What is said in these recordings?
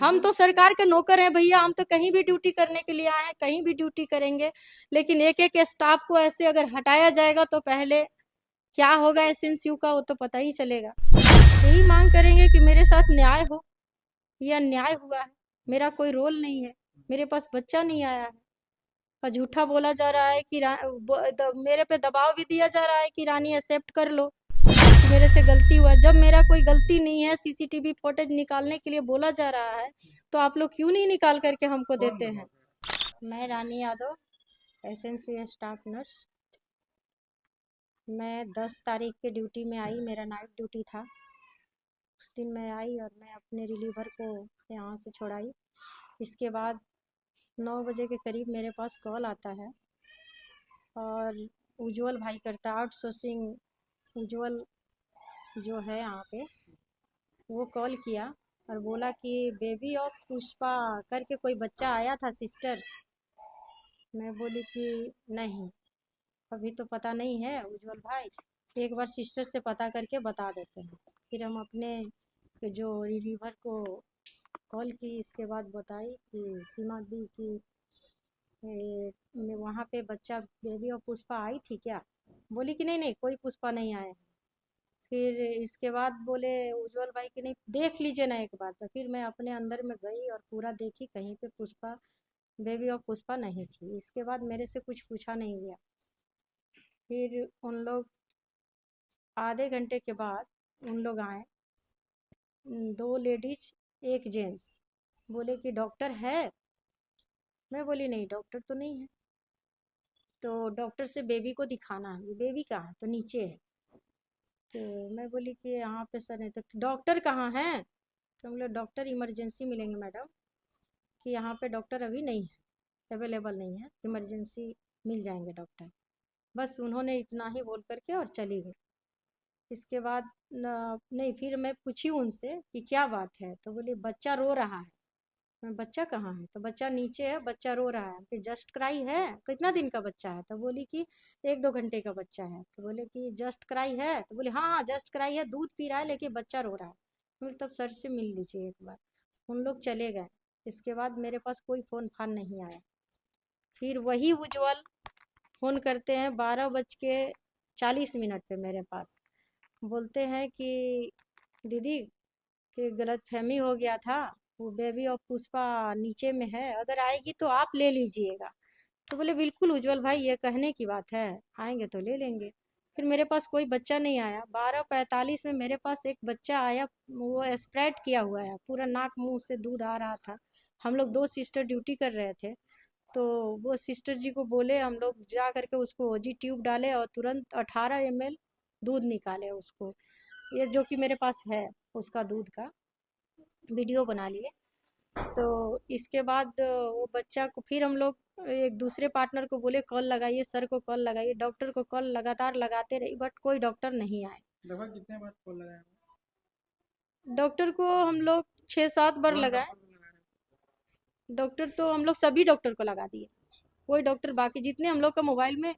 हम तो सरकार के नौकर हैं भैया, हम तो कहीं भी ड्यूटी करने के लिए आए हैं, कहीं भी ड्यूटी करेंगे। लेकिन एक एक स्टाफ को ऐसे अगर हटाया जाएगा तो पहले क्या होगा एसएनसीयू का वो तो पता ही चलेगा। यही मांग करेंगे कि मेरे साथ न्याय हो। ये अन्याय हुआ है, मेरा कोई रोल नहीं है, मेरे पास बच्चा नहीं आया है और झूठा बोला जा रहा है कि मेरे पे दबाव भी दिया जा रहा है कि रानी एक्सेप्ट कर लो कि मेरे से गलती हुआ। जब मेरा कोई गलती नहीं है, सीसीटीवी फुटेज निकालने के लिए बोला जा रहा है, तो आप लोग क्यों नहीं निकाल करके हमको देते हैं। मैं रानी यादव, एसएनसीयू स्टाफ नर्स। मैं 10 तारीख के ड्यूटी में आई, मेरा नाइट ड्यूटी था। उस दिन मैं आई और मैं अपने रिलीवर को यहाँ से छोड़ाई। इसके बाद 9 बजे के करीब मेरे पास कॉल आता है और उज्जवल भाई करता, आउटसोर्सिंग उज्जवल जो है यहाँ पे, वो कॉल किया और बोला कि बेबी ऑफ पुष्पा करके कोई बच्चा आया था सिस्टर। मैं बोली कि नहीं, अभी तो पता नहीं है उज्जवल भाई, एक बार सिस्टर से पता करके बता देते हैं। फिर हम अपने जो रिलीवर को कॉल की, इसके बाद बताई कि सीमा दी कि वहाँ पे बच्चा बेबी और पुष्पा आई थी क्या। बोली कि नहीं नहीं, कोई पुष्पा नहीं आया। फिर इसके बाद बोले उज्जवल भाई कि नहीं देख लीजिए ना एक बार। तो फिर मैं अपने अंदर में गई और पूरा देखी, कहीं पे पुष्पा बेबी और पुष्पा नहीं थी। इसके बाद मेरे से कुछ पूछा नहीं गया। फिर उन लोग आधे घंटे के बाद उन लोग आए, 2 लेडीज 1 जेंट्स। बोले कि डॉक्टर है। मैं बोली नहीं, डॉक्टर तो नहीं है। तो डॉक्टर से बेबी को दिखाना है। बेबी कहाँ है, तो नीचे है। तो मैं बोली कि यहाँ पे सर नहीं, तो डॉक्टर कहाँ है। तो हम बोले डॉक्टर इमरजेंसी मिलेंगे मैडम, कि यहाँ पे डॉक्टर अभी नहीं है, अवेलेबल नहीं है, इमरजेंसी मिल जाएंगे डॉक्टर। बस उन्होंने इतना ही बोल करके और चली गई। इसके बाद नहीं, फिर मैं पूछी उनसे कि क्या बात है। तो बोली बच्चा रो रहा है। मैं बच्चा कहाँ है, तो बच्चा नीचे है, बच्चा रो रहा है। कि जस्ट क्राई है, कितना दिन का बच्चा है। तो बोली कि 1-2 घंटे का बच्चा है। तो बोले कि जस्ट क्राई है। तो बोले हाँ हाँ जस्ट क्राई है, दूध पी रहा है लेकिन बच्चा रो रहा है। बोले तब सर से मिल लीजिए एक बार। उन लोग चले गए। इसके बाद मेरे पास कोई फ़ोन फान नहीं आया। फिर वही उज्जवल फ़ोन करते हैं 12:40 पे मेरे पास। बोलते हैं कि दीदी कि गलतफहमी हो गया था, वो बेबी और पुष्पा नीचे में है, अगर आएगी तो आप ले लीजिएगा। तो बोले बिल्कुल उज्जवल भाई, ये कहने की बात है, आएंगे तो ले लेंगे। फिर मेरे पास कोई बच्चा नहीं आया। 12:45 में मेरे पास एक बच्चा आया, वो स्प्रेड किया हुआ है, पूरा नाक मुंह से दूध आ रहा था। हम लोग 2 सिस्टर ड्यूटी कर रहे थे। तो वो सिस्टर जी को बोले हम लोग जा करके उसको ओजी ट्यूब डाले और तुरंत 18 ml दूध निकाले उसको, ये जो कि मेरे पास है उसका दूध का वीडियो बना लिए। तो इसके बाद वो बच्चा को फिर हम लोग एक दूसरे पार्टनर को बोले कॉल लगाइए, सर को कॉल लगाइए, डॉक्टर को कॉल लगातार लगाते रही, बट कोई डॉक्टर नहीं आए। लगभग कितने बार कॉल लगाया? डॉक्टर को हम लोग 6-7 बार कौन लगाए। डॉक्टर को लगा रहे डॉक्टर तो हम लोग सभी डॉक्टर को लगा दिए, कोई डॉक्टर बाकी जितने हम लोग का मोबाइल में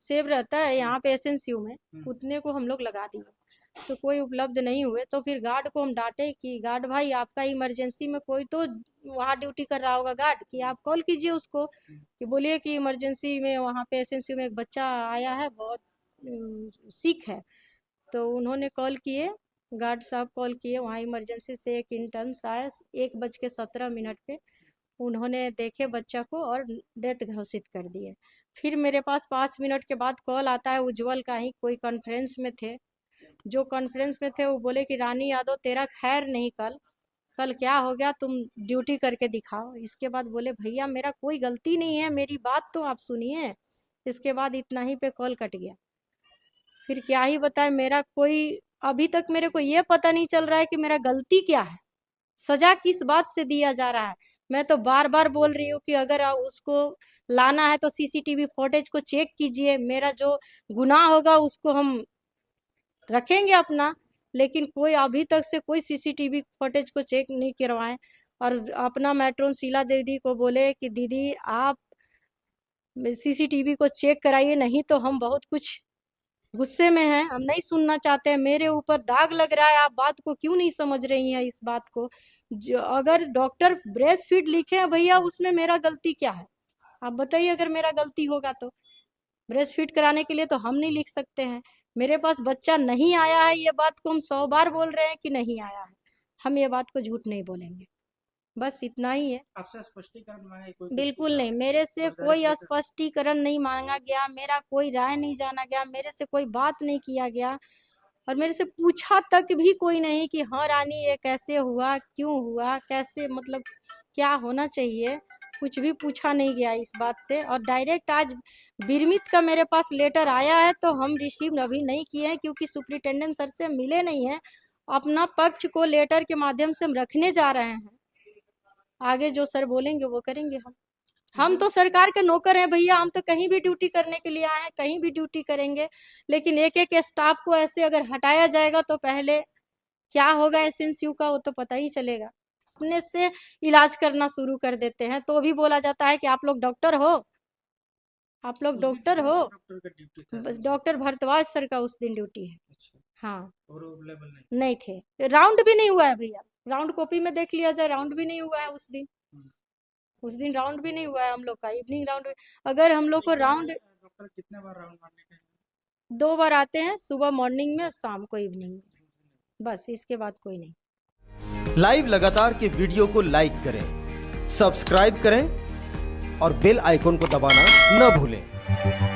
सेव रहता है यहाँ पे एसएनसीयू में, उतने को हम लोग लगा दिए। तो कोई उपलब्ध नहीं हुए। तो फिर गार्ड को हम डांटे कि गार्ड भाई आपका इमरजेंसी में कोई तो वहाँ ड्यूटी कर रहा होगा गार्ड, कि आप कॉल कीजिए उसको कि बोलिए कि इमरजेंसी में वहाँ पे एसएनसीयू में एक बच्चा आया है, बहुत सिक है। तो उन्होंने कॉल किए, गार्ड साहब कॉल किए, वहाँ इमरजेंसी से एक इंटर्न्स आया 1:17 पे। उन्होंने देखे बच्चा को और डेथ घोषित कर दिए। फिर मेरे पास 5 मिनट के बाद कॉल आता है उज्जवल का ही, कोई कॉन्फ्रेंस में थे। जो कॉन्फ्रेंस में थे वो बोले कि रानी यादव तेरा खैर नहीं, कल कल क्या हो गया, तुम ड्यूटी करके दिखाओ। इसके बाद बोले भैया मेरा कोई गलती नहीं है, मेरी बात तो आप सुनिए। इसके बाद इतना ही पे कॉल कट गया। फिर क्या ही बताए, मेरा कोई अभी तक मेरे को ये पता नहीं चल रहा है कि मेरा गलती क्या है, सजा किस बात से दिया जा रहा है। मैं तो बार बार बोल रही हूँ कि अगर उसको लाना है तो सीसीटीवी फुटेज को चेक कीजिए, मेरा जो गुनाह होगा उसको हम रखेंगे अपना। लेकिन कोई अभी तक से कोई सीसीटीवी फुटेज को चेक नहीं करवाएं। और अपना मैट्रोन शीला दीदी को बोले कि दीदी आप सीसीटीवी को चेक कराइए, नहीं तो हम बहुत कुछ गुस्से में हैं, हम नहीं सुनना चाहते हैं, मेरे ऊपर दाग लग रहा है, आप बात को क्यों नहीं समझ रही हैं इस बात को। जो अगर डॉक्टर ब्रेस्ट फीड लिखे हैं भैया, उसमें मेरा गलती क्या है, आप बताइए। अगर मेरा गलती होगा तो ब्रेस्ट फीड कराने के लिए तो हम नहीं लिख सकते हैं। मेरे पास बच्चा नहीं आया है, ये बात को हम 100 बार बोल रहे हैं कि नहीं आया है, हम ये बात को झूठ नहीं बोलेंगे। बस इतना ही है। आपसे स्पष्टीकरण मांगे, कोई कुछ बिल्कुल पूछा नहीं, मेरे से और कोई डायरेक्ट स्पष्टीकरण नहीं मांगा गया, मेरा कोई राय नहीं जाना गया, मेरे से कोई बात नहीं किया गया, और मेरे से पूछा तक भी कोई नहीं कि हाँ रानी ये कैसे हुआ, क्यों हुआ, कैसे, मतलब क्या होना चाहिए, कुछ भी पूछा नहीं गया इस बात से। और डायरेक्ट आज बिरमित का मेरे पास लेटर आया है, तो हम रिसीव अभी नहीं किए हैं क्योंकि सुप्रिंटेंडेंट सर से मिले नहीं हैं। अपना पक्ष को लेटर के माध्यम से हम रखने जा रहे हैं, आगे जो सर बोलेंगे वो करेंगे। हम तो सरकार के नौकर हैं भैया, हम तो कहीं भी ड्यूटी करने के लिए आए हैं, कहीं भी ड्यूटी करेंगे। लेकिन एक एक स्टाफ को ऐसे अगर हटाया जाएगा तो पहले क्या होगा एसएनसीयू का, वो तो पता ही चलेगा। अपने से इलाज करना शुरू कर देते हैं, तो भी बोला जाता है कि आप लोग डॉक्टर हो, आप लोग उस दिन डॉक्टर कौन हो। से डॉक्टर का ड्यूटी था बस सर? डॉक्टर भारद्वाज सर का उस दिन ड्यूटी है। अच्छा, हाँ, और अवेलेबल नहीं नहीं थे, राउंड भी नहीं हुआ है भैया, राउंड कॉपी में देख लिया जाए, राउंड भी नहीं हुआ है उस दिन। था। उस दिन राउंड भी नहीं हुआ है हम लोग का, इवनिंग राउंड। अगर हम लोग को एक दिन में राउंड डॉक्टर कितने बार राउंड मारने के 2 बार आते हैं, सुबह मॉर्निंग में, शाम को इवनिंग में, बस इसके बाद कोई नहीं। लाइव लगातार के वीडियो को लाइक करें, सब्सक्राइब करें और बेल आइकॉन को दबाना न भूलें।